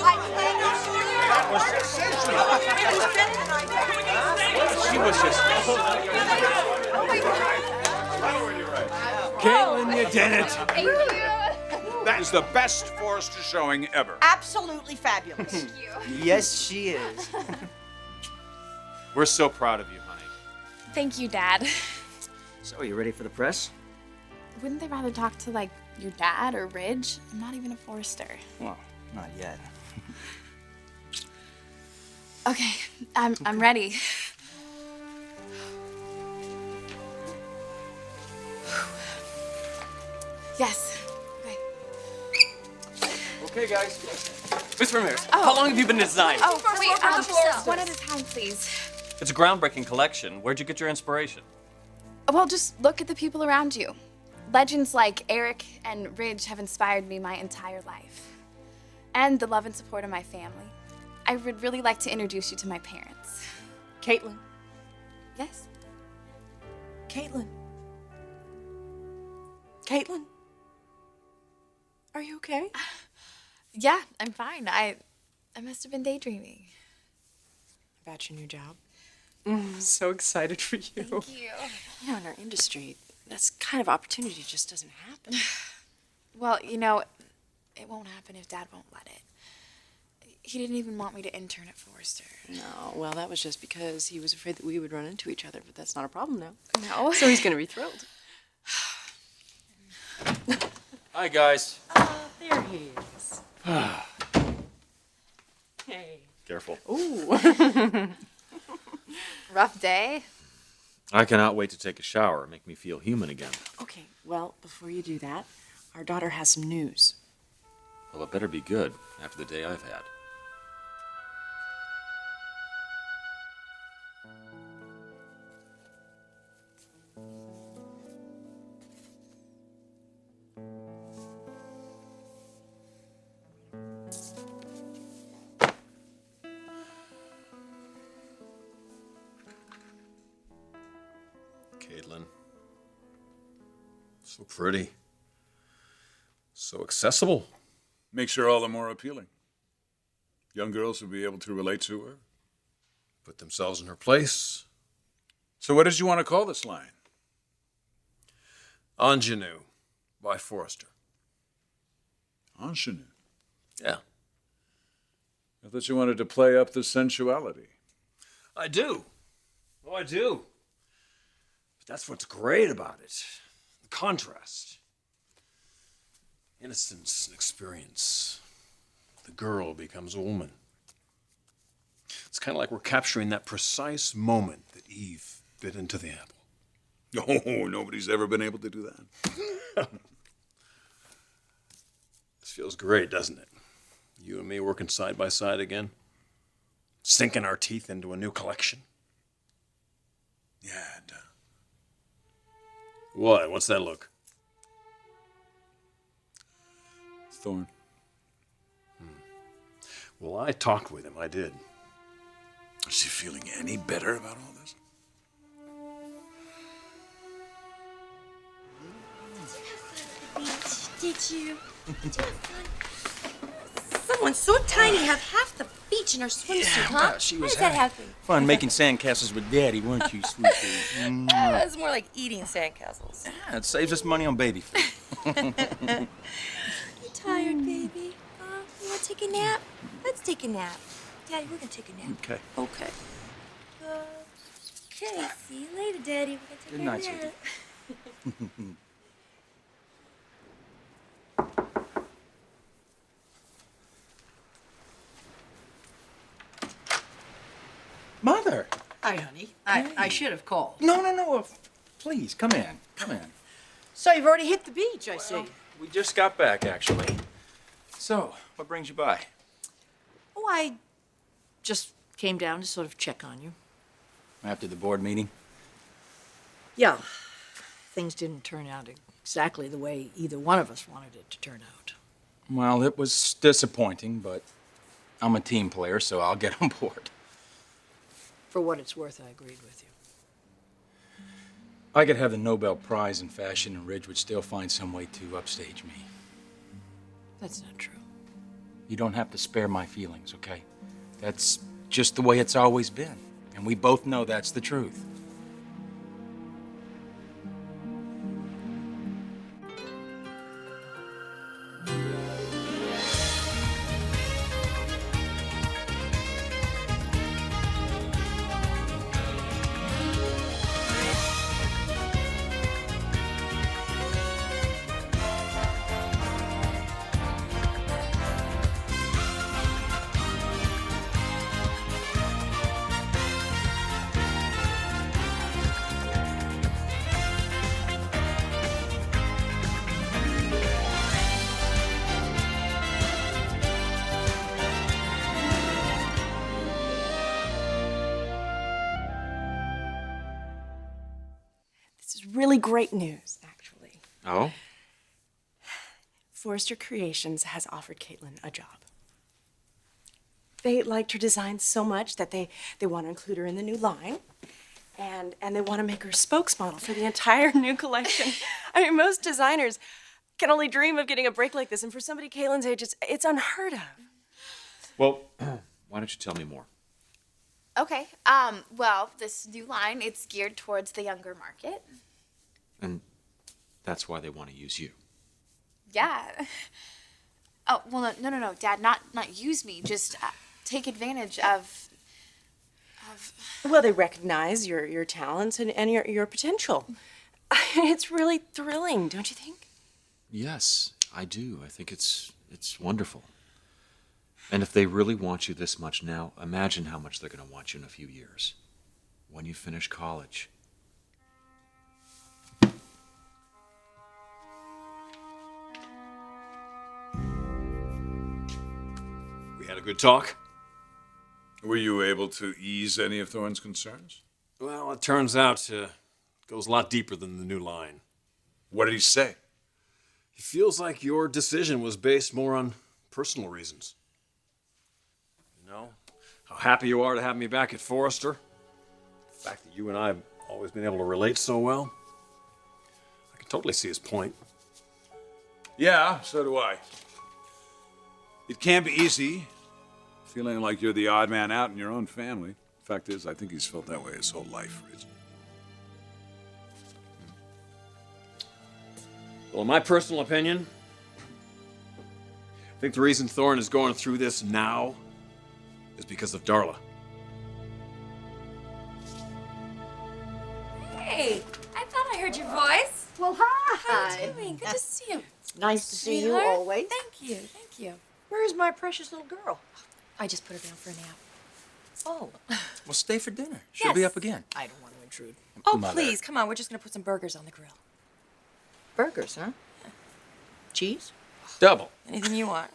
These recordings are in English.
That was sensational. She was just... Caitlyn, you did it. Thank you. That is the best Forrester showing ever. Absolutely fabulous. Thank you. Yes, she is. We're so proud of you, honey. Thank you, Dad. So, are you ready for the press? Wouldn't they rather talk to, like, your dad or Ridge? I'm not even a Forrester. Well, not yet. Okay, I'm ready. Yes. Okay. Okay, guys. Miss Ramirez, how long have you been designing? Oh, wait, one at a time, please. It's a groundbreaking collection. Where'd you get your inspiration? Well, just look at the people around you. Legends like Eric and Ridge have inspired me my entire life. And the love and support of my family. I would really like to introduce you to my parents. Caitlyn. Yes? Caitlyn. Caitlyn. Are you okay? Yeah, I'm fine. I must have been daydreaming. About your new job. So excited for you. Thank you. You know, in our industry, this kind of opportunity just doesn't happen. Well, you know, it won't happen if Dad won't let it. He didn't even want me to intern at Forrester. No, well, that was just because he was afraid that we would run into each other, but that's not a problem now. No. So he's going to be thrilled. Hi, guys. There he is. Hey. Careful. Ooh. Rough day? I cannot wait to take a shower. Make me feel human again. Okay, well, before you do that, our daughter has some news. Well, it better be good after the day I've had. Caitlyn. So pretty. So accessible. Makes her all the more appealing. Young girls will be able to relate to her. Put themselves in her place. So what did you want to call this line? Ingenue by Forrester. Ingenue. Yeah. I thought you wanted to play up the sensuality. I do. Oh, I do. But that's what's great about it. The contrast. Innocence and experience. The girl becomes a woman. It's kind of like we're capturing that precise moment that Eve bit into the apple. Oh, nobody's ever been able to do that. This feels great, doesn't it? You and me working side by side again. Sinking our teeth into a new collection. Yeah, it does. What? What's that look? Thorne. Well, I talked with him. I did. Is she feeling any better about all this? Did you have fun? Someone so tiny have half the beach in her swimsuit, huh? She How was does that having happen? fun making sandcastles with Daddy, weren't you, sweet pea? That was more like eating sandcastles. Yeah, it saves us money on baby food. You tired, baby? You want to take a nap? Let's take a nap. Daddy, we're going to take a nap. Okay. Okay. Okay, see you later, Daddy. We're going to take Good a night, nap. sweetie. Mother! Hi, honey. I should have called. No. Please, come in. Come in. So you've already hit the beach, I see. We just got back, actually. So, what brings you by? Oh, I just came down to sort of check on you. After the board meeting? Yeah. Things didn't turn out exactly the way either one of us wanted it to turn out. Well, it was disappointing, but I'm a team player, so I'll get on board. For what it's worth, I agreed with you. I could have the Nobel Prize in fashion, and Ridge would still find some way to upstage me. That's not true. You don't have to spare my feelings, okay? That's just the way it's always been. And we both know that's the truth. This is really great news, actually. Oh? Forrester Creations has offered Caitlyn a job. They liked her design so much that they want to include her in the new line. And they want to make her spokesmodel for the entire new collection. I mean, most designers can only dream of getting a break like this. And for somebody Caitlyn's age, it's unheard of. Well, why don't you tell me more? Okay. Well, this new line, it's geared towards the younger market. And that's why they want to use you. Yeah. Oh, well, no, Dad, not use me. Just take advantage of. Well, they recognize your talents and your potential. It's really thrilling, don't you think? Yes, I do. I think it's wonderful. And if they really want you this much now, imagine how much they're going to want you in a few years. When you finish college. We had a good talk. Were you able to ease any of Thorne's concerns? Well, it turns out it goes a lot deeper than the new line. What did he say? He feels like your decision was based more on personal reasons. You know, how happy you are to have me back at Forrester. The fact that you and I have always been able to relate so well. I can totally see his point. Yeah, so do I. It can be easy, feeling like you're the odd man out in your own family. Fact is, I think he's felt that way his whole life, Rich. Well, in my personal opinion, I think the reason Thorne is going through this now is because of Darla. Hey, I thought I heard your voice. Well, How are you doing? Good to see you. Nice to see you Sweetheart. always. Thank you, thank you. Where's my precious little girl? I just put her down for a nap. Oh, Well, stay for dinner. She'll be Yes. up again. I don't want to intrude. Oh, Mother. please, come on. We're just gonna put some burgers on the grill. Burgers, huh? Cheese? Double. Anything you want.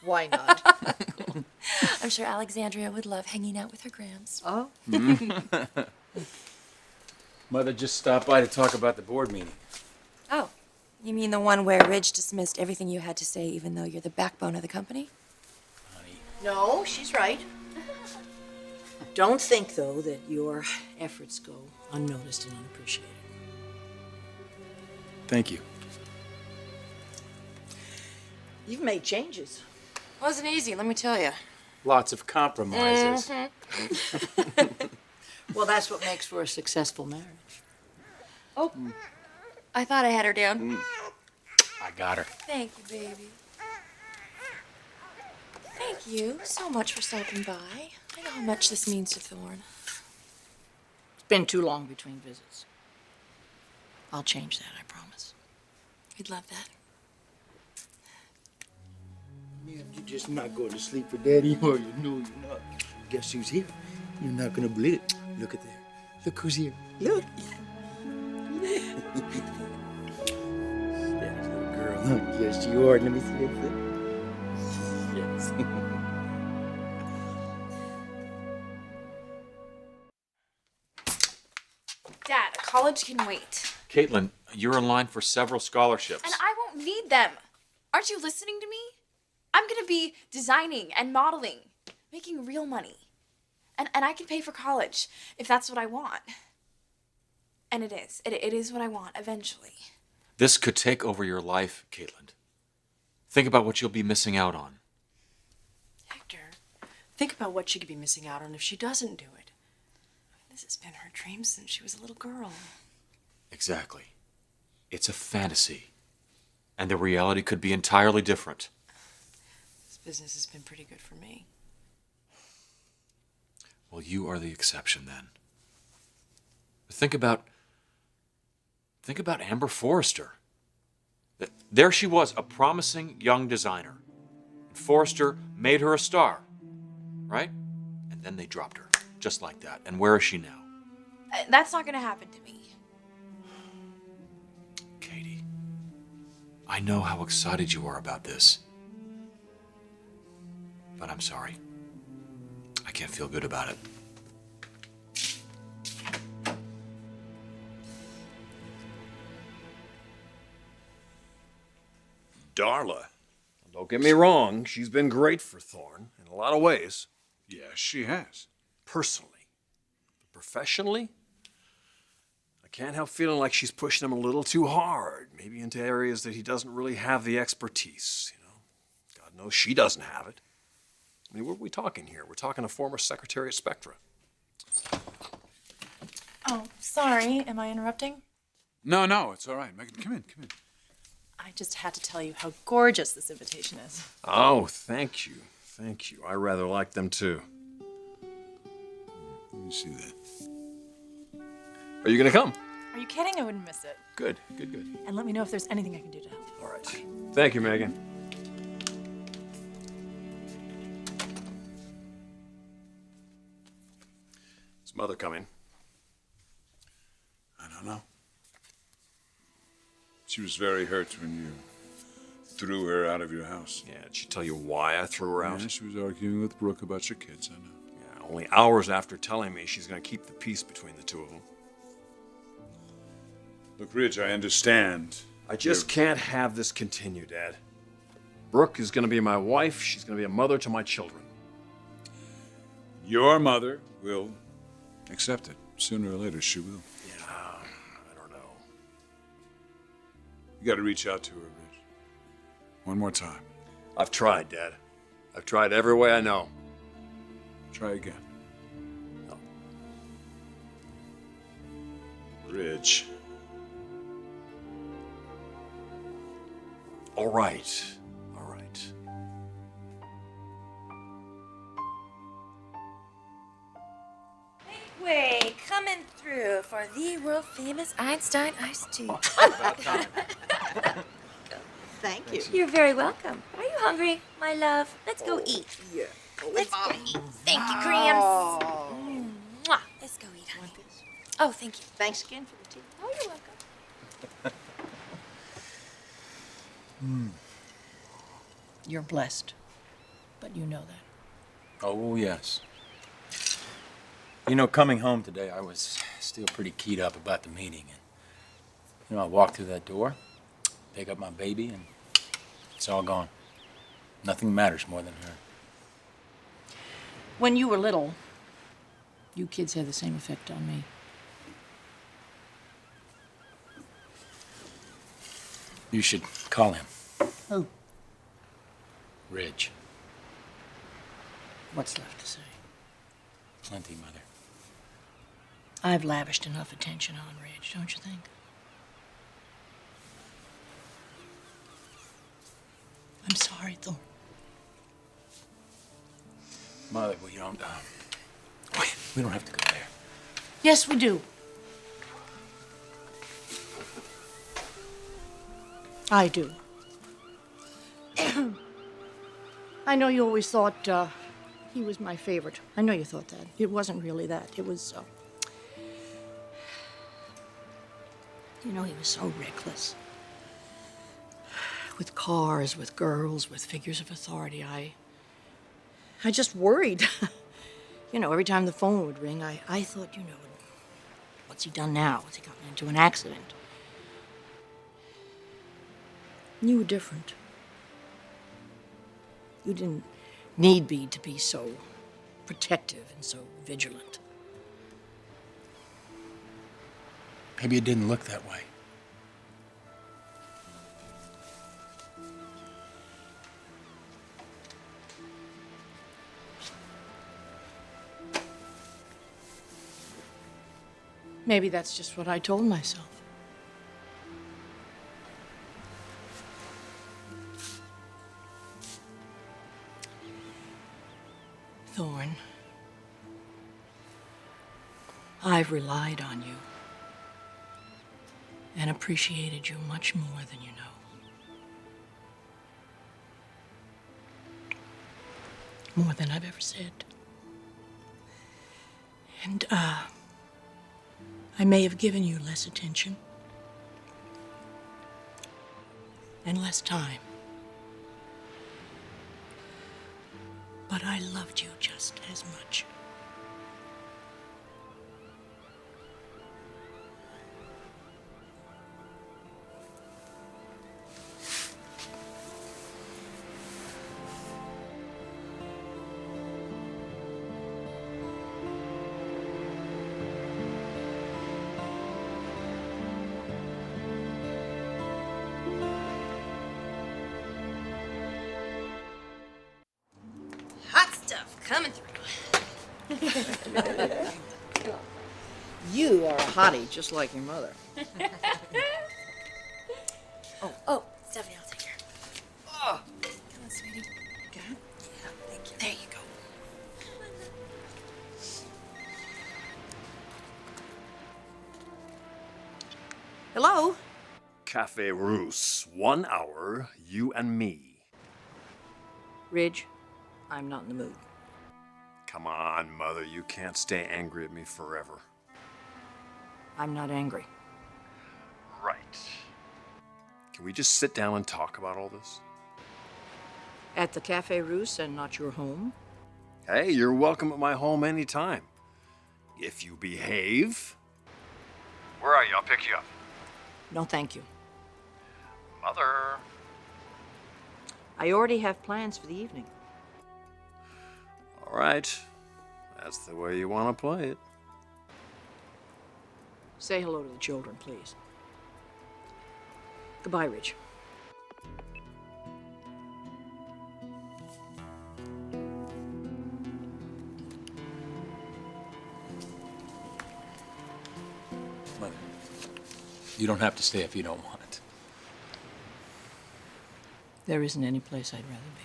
Why not? I'm sure Alexandria would love hanging out with her grams. Oh, Mother just stopped by to talk about the board meeting. Oh, you mean the one where Ridge dismissed everything you had to say, even though you're the backbone of the company? Honey, no, she's right. Don't think, though, that your efforts go unnoticed and unappreciated. thank you. You've made changes. Wasn't easy, let me tell you. Lots of compromises. Well, that's what makes for a successful marriage. Oh, I thought I had her down. I got her. Thank you, baby. Thank you so much for stopping by. I know how much this means to Thorne. It's been too long between visits. I'll change that, I promise. We'd love that. Man, you're just not going to sleep for Daddy, or you know you're not. Guess who's here? You're not gonna believe it. Look at there. Look who's here. Look. Daddy's little girl, huh? Yes, you are. Let me see that thing. Yes. Dad, college can wait. Caitlyn, you're in line for several scholarships. And I won't need them. Aren't you listening to me? I'm gonna be designing and modeling, making real money. And I can pay for college if that's what I want. And it is. It is what I want eventually. This could take over your life, Caitlyn. Think about what you'll be missing out on. Hector, think about what she could be missing out on if she doesn't do it. This has been her dream since she was a little girl. Exactly. It's a fantasy. And the reality could be entirely different. This business has been pretty good for me. Well, you are the exception then. Think about Amber Forrester. There she was, a promising young designer. And Forrester made her a star, right? And then they dropped her, just like that. And where is she now? That's not gonna happen to me. Katie, I know how excited you are about this. But I'm sorry. I can't feel good about it. Darla. Don't get me wrong, she's been great for Thorne in a lot of ways. Yes, she has. Personally. Professionally, I can't help feeling like she's pushing him a little too hard, maybe into areas that he doesn't really have the expertise, you know. God knows she doesn't have it. I mean, what are we talking here? We're talking a former secretary at Spectra. Oh, sorry. Am I interrupting? No, it's all right. Megan, come in. I just had to tell you how gorgeous this invitation is. Oh, thank you. Thank you. I rather like them too. Let me see that. Are you going to come? Are you kidding? I wouldn't miss it. Good. And let me know if there's anything I can do to help. All right. Thank you, Megan. Is Mother coming? I don't know. She was very hurt when you threw her out of your house. Yeah, did she tell you why I threw her out? Yeah, she was arguing with Brooke about your kids, I know. Yeah, only hours after telling me she's going to keep the peace between the two of them. Look, Ridge, I understand. I just can't have this continue, Dad. Brooke is going to be my wife. She's going to be a mother to my children. Your mother will accept it. Sooner or later, she will. Yeah, I don't know. You got to reach out to her, Ridge. One more time. I've tried, Dad. I've tried every way I know. Try again. No. Ridge. All right. All right. Way coming through for the world famous Einstein iced tea. Thank you. You're very welcome. Are you hungry, my love? Let's go eat. Yeah. Let's go eat. Thank you, Gramps. Mwah. Let's go eat, honey. Oh, thank you. Thanks again for the tea. Oh, you're welcome. You're blessed, but you know that. Oh, yes. You know, coming home today, I was still pretty keyed up about the meeting. And, I walked through that door, pick up my baby, and it's all gone. Nothing matters more than her. When you were little, you kids had the same effect on me. You should call him. Who? Ridge. What's left to say? Plenty, Mother. I've lavished enough attention on Ridge, don't you think? I'm sorry, Thorne. Mother, we don't have to go there. Yes, we do. I do. I know you always thought he was my favorite. I know you thought that. It wasn't really that. It was, he was so reckless. With cars, with girls, with figures of authority, I just worried. Every time the phone would ring, I thought, what's he done now? Has he gotten into an accident? You were different. You didn't need me to be so protective and so vigilant. Maybe it didn't look that way. Maybe that's just what I told myself. Thorne, I've relied on you and appreciated you much more than you know. More than I've ever said. And, I may have given you less attention and less time. But I loved you just as much. Hot stuff coming through. You are a hottie, just like your mother. Oh, Stephanie, I'll take care. Oh. Come on, sweetie. Okay. Yeah, thank you. There you go. Hello? Cafe Russe, 1 hour, you and me. Ridge, I'm not in the mood. Come on, Mother, you can't stay angry at me forever. I'm not angry. Right. Can we just sit down and talk about all this? At the Cafe Russe and not your home? Hey, you're welcome at my home anytime. If you behave. Where are you? I'll pick you up. No, thank you. Mother. I already have plans for the evening. All right. That's the way you want to play it. Say hello to the children, please. Goodbye, Ridge. Mother, you don't have to stay if you don't want. There isn't any place I'd rather be.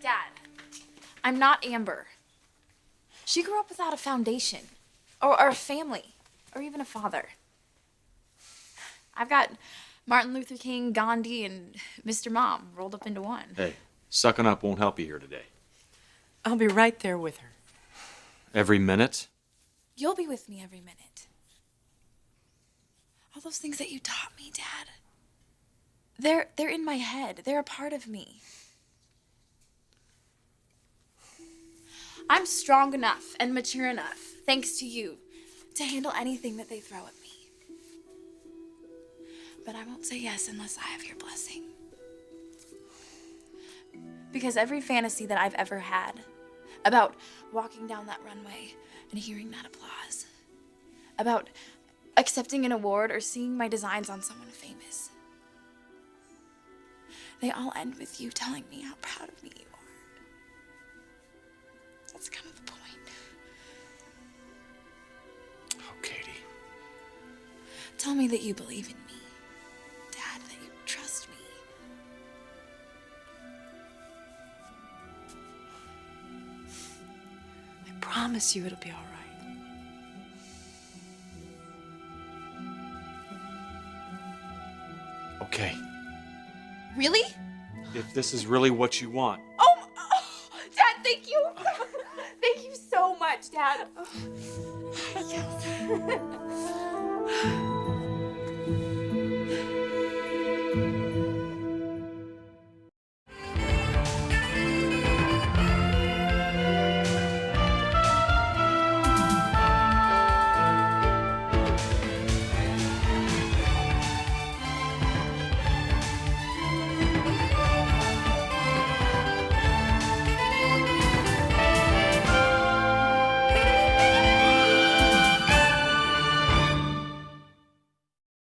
Dad, I'm not Amber. She grew up without a foundation, or a family, or even a father. I've got Martin Luther King, Gandhi, and Mr. Mom rolled up into one. Hey, sucking up won't help you here today. I'll be right there with her. Every minute? You'll be with me every minute. All those things that you taught me, Dad. They're in my head. They're a part of me. I'm strong enough and mature enough, thanks to you, to handle anything that they throw at me. But I won't say yes unless I have your blessing. Because every fantasy that I've ever had about walking down that runway and hearing that applause, about accepting an award or seeing my designs on someone famous, they all end with you telling me how proud of me you are. That's kind of the point. Oh, Katie. Tell me that you believe in me, Dad, that you trust me. I promise you it'll be all right. Okay. Really? If this is really what you want. Oh, Dad, thank you. Thank you so much, Dad. Yes.